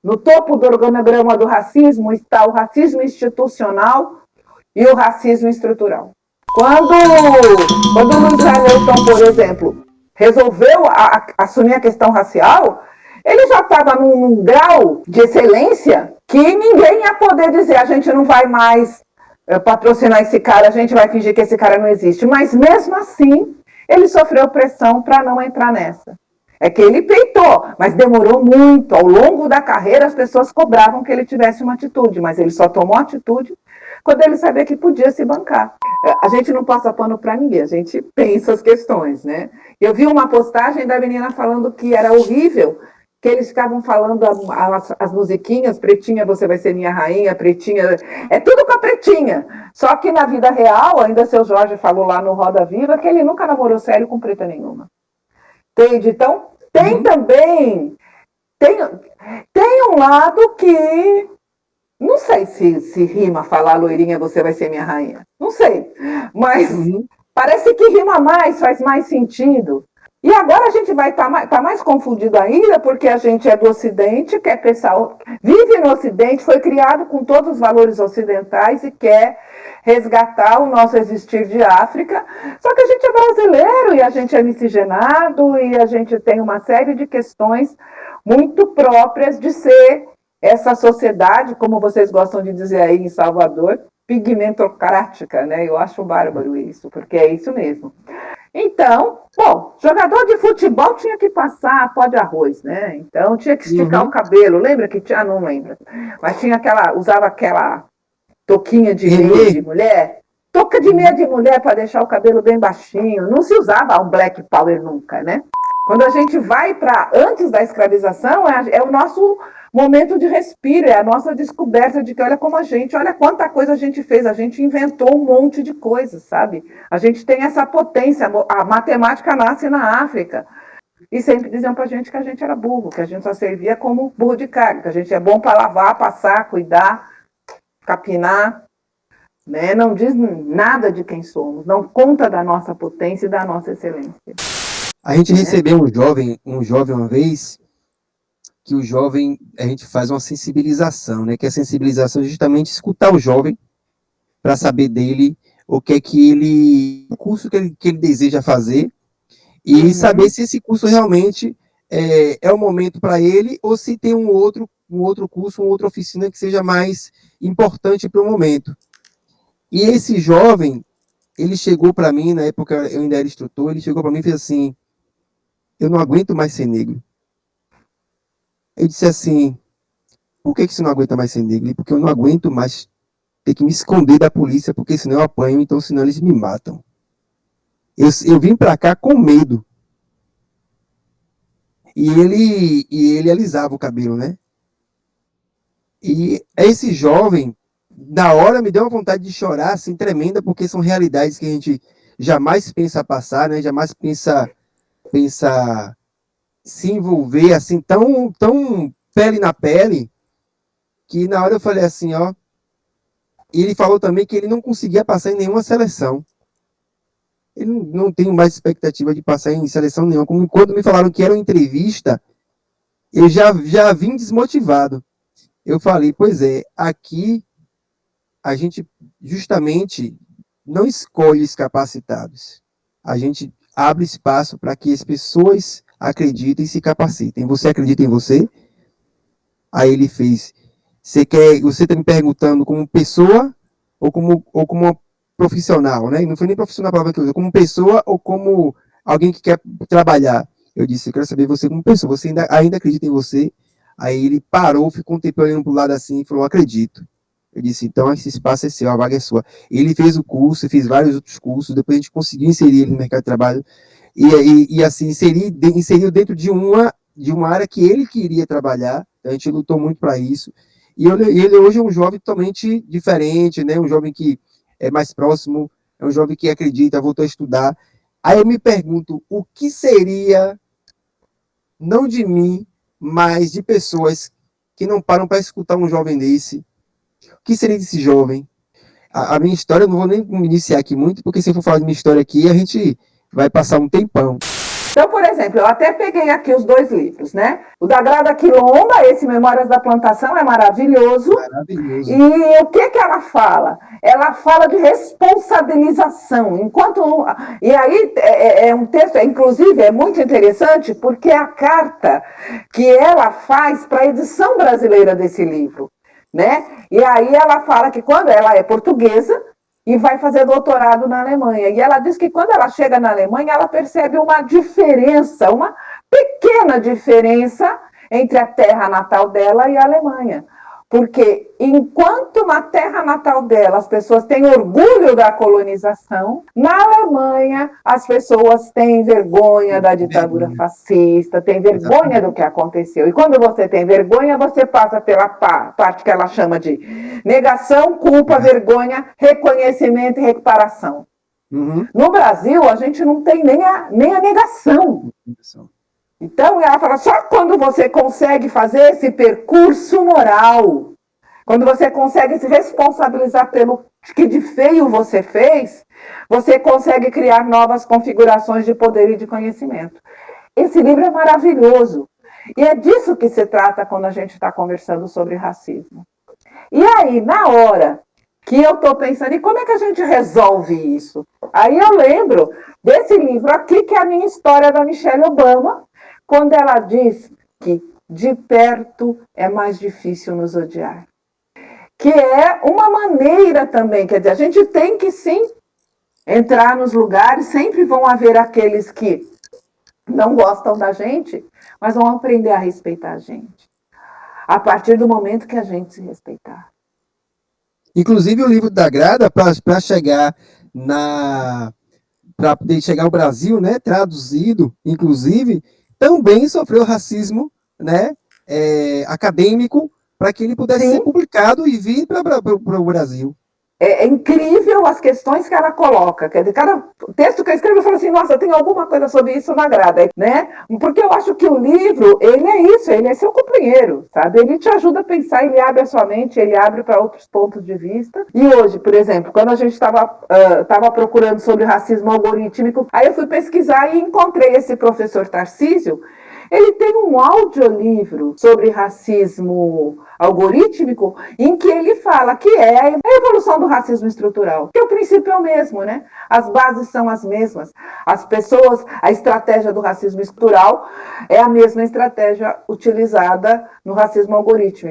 No topo do organograma do racismo está o racismo institucional e o racismo estrutural. Quando o Luiz Hamilton, por exemplo, resolveu assumir a questão racial, ele já estava num grau de excelência que ninguém ia poder dizer: a gente não vai mais patrocinar esse cara, a gente vai fingir que esse cara não existe. Mas mesmo assim, ele sofreu pressão para não entrar nessa. É que ele peitou, mas demorou muito. Ao longo da carreira, as pessoas cobravam que ele tivesse uma atitude, mas ele só tomou atitude quando ele sabia que podia se bancar. A gente não passa pano para ninguém, a gente pensa as questões, né? Eu vi uma postagem da menina falando que era horrível, que eles ficavam falando as musiquinhas, Pretinha, você vai ser minha rainha, Pretinha, é tudo com a Pretinha. Só que na vida real, ainda seu Jorge falou lá no Roda Viva que ele nunca namorou sério com preta nenhuma. Entende? Então, tem também, tem um lado que, não sei se rima falar loirinha, você vai ser minha rainha. Não sei, mas parece que rima mais, faz mais sentido. E agora a gente vai estar mais confundido ainda, porque a gente é do Ocidente, quer pensar, vive no Ocidente, foi criado com todos os valores ocidentais e quer resgatar o nosso existir de África. Só que a gente é brasileiro e a gente é miscigenado e a gente tem uma série de questões muito próprias de ser essa sociedade, como vocês gostam de dizer aí em Salvador, pigmentocrática, né? Eu acho bárbaro isso, porque é isso mesmo. Então, bom, jogador de futebol tinha que passar pó de arroz, né? Então tinha que esticar o cabelo. Lembra que tinha? Não lembra. Mas tinha usava aquela touquinha de meia de mulher. Touca de meia de mulher para deixar o cabelo bem baixinho. Não se usava um black power nunca, né? Quando a gente vai para antes da escravização, é o nosso momento de respiro, é a nossa descoberta de que olha quanta coisa a gente fez, a gente inventou um monte de coisas, sabe? A gente tem essa potência, a matemática nasce na África. E sempre diziam pra gente que a gente era burro, que a gente só servia como burro de carga, que a gente é bom para lavar, passar, cuidar, capinar, né? Não diz nada de quem somos, não conta da nossa potência e da nossa excelência. A gente recebeu um jovem uma vez, que o jovem, a gente faz uma sensibilização, né? Que a sensibilização é justamente escutar o jovem para saber dele o curso que ele deseja fazer e saber se esse curso realmente é o momento para ele ou se tem um outro curso, uma outra oficina que seja mais importante para o momento. E esse jovem, ele chegou para mim, na época eu ainda era instrutor, ele chegou para mim e fez assim: eu não aguento mais ser negro. Eu disse assim: por que você não aguenta mais ser negro? Porque eu não aguento mais ter que me esconder da polícia, porque senão eu apanho, então senão eles me matam. Eu vim para cá com medo. E ele alisava o cabelo, né? E esse jovem, na hora, me deu uma vontade de chorar, assim, tremenda, porque são realidades que a gente jamais pensa passar, né? Jamais pensa se envolver, assim, tão pele na pele, que na hora eu falei assim, ó. E ele falou também que ele não conseguia passar em nenhuma seleção. Ele não tem mais expectativa de passar em seleção nenhuma. Como quando me falaram que era uma entrevista, eu já vim desmotivado. Eu falei, pois é, aqui a gente justamente não escolhe os capacitados. A gente abre espaço para que as pessoas acreditem e se capacitem. Você acredita em você? Aí ele fez: você está me perguntando como pessoa ou como uma profissional, né? E não foi nem profissional a palavra que eu usei, como pessoa ou como alguém que quer trabalhar. Eu disse: eu quero saber você como pessoa, você ainda acredita em você? Aí ele parou, ficou um tempo olhando para o lado assim e falou: acredito. Eu disse: então esse espaço é seu, a vaga é sua. Ele fez o curso, fez vários outros cursos, depois a gente conseguiu inserir ele no mercado de trabalho e assim, inseriu dentro de uma área que ele queria trabalhar. A gente lutou muito para isso. E ele hoje é um jovem totalmente diferente, né? Um jovem que é mais próximo, é um jovem que acredita, voltou a estudar. Aí eu me pergunto, o que seria, não de mim, mas de pessoas que não param para escutar um jovem desse? O que seria desse jovem? A minha história, eu não vou nem me iniciar aqui muito, porque se eu for falar de minha história aqui, a gente vai passar um tempão. Então, por exemplo, eu até peguei aqui os 2 livros, né? O da Grada Quilomba, esse Memórias da Plantação, é maravilhoso. Maravilhoso. E o que ela fala? Ela fala de responsabilização. E aí é um texto, inclusive, é muito interessante, porque é a carta que ela faz para a edição brasileira desse livro, né? E aí ela fala que quando ela é portuguesa, e vai fazer doutorado na Alemanha. E ela diz que quando ela chega na Alemanha, ela percebe uma diferença, uma pequena diferença entre a terra natal dela e a Alemanha. Porque enquanto na terra natal dela as pessoas têm orgulho da colonização, na Alemanha as pessoas têm vergonha da ditadura fascista, têm vergonha do que aconteceu. E quando você tem vergonha, você passa pela parte que ela chama de negação, culpa, vergonha, reconhecimento e reparação. Uhum. No Brasil, a gente não tem nem a negação. Então, ela fala, só quando você consegue fazer esse percurso moral, quando você consegue se responsabilizar pelo que de feio você fez, você consegue criar novas configurações de poder e de conhecimento. Esse livro é maravilhoso. E é disso que se trata quando a gente está conversando sobre racismo. E aí, na hora que eu estou pensando, e como é que a gente resolve isso? Aí eu lembro desse livro aqui, que é a minha história da Michelle Obama, quando ela diz que de perto é mais difícil nos odiar. Que é uma maneira também, quer dizer, a gente tem que sim entrar nos lugares, sempre vão haver aqueles que não gostam da gente, mas vão aprender a respeitar a gente. A partir do momento que a gente se respeitar. Inclusive o livro da Grada, para chegar para poder chegar ao Brasil, né, traduzido, inclusive, também sofreu racismo, né, acadêmico, para que ele pudesse ser publicado e vir para o Brasil. É incrível as questões que ela coloca. Quer dizer, cada texto que eu escrevo, eu falo assim, nossa, tem alguma coisa sobre isso na Grada, né? Porque eu acho que o livro, ele é isso, ele é seu companheiro, sabe? Ele te ajuda a pensar, ele abre a sua mente, ele abre para outros pontos de vista. E hoje, por exemplo, quando a gente estava procurando sobre racismo algorítmico, aí eu fui pesquisar e encontrei esse professor Tarcísio. Ele tem um audiolivro sobre racismo algorítmico, em que ele fala que é a evolução do racismo estrutural. Que o princípio é o mesmo, né? As bases são as mesmas. As pessoas, a estratégia do racismo estrutural é a mesma estratégia utilizada no racismo algorítmico.